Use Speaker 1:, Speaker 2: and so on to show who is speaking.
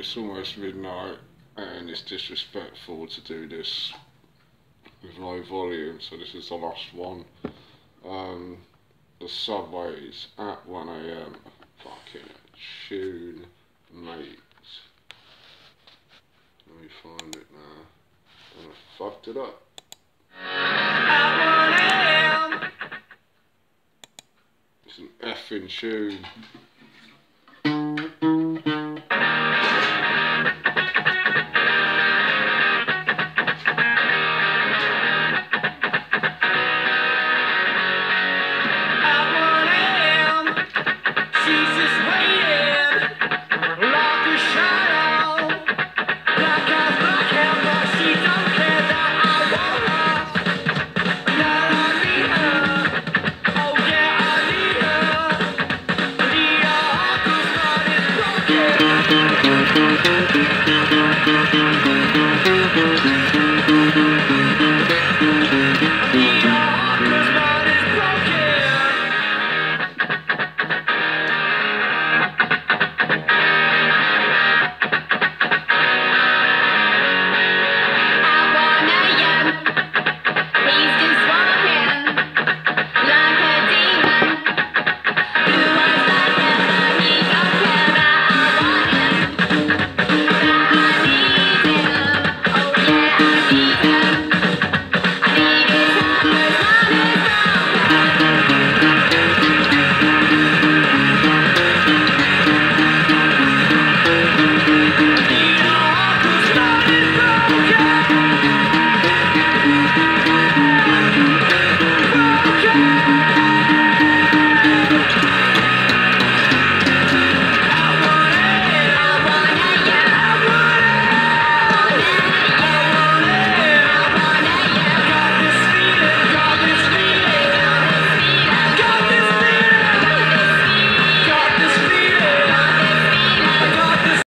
Speaker 1: it's almost midnight and it's disrespectful to do this with low volume, so this is the last one. The subways at 1 AM. Fucking tune, mate. Let me find it now. And I fucked it up. It's an effing tune.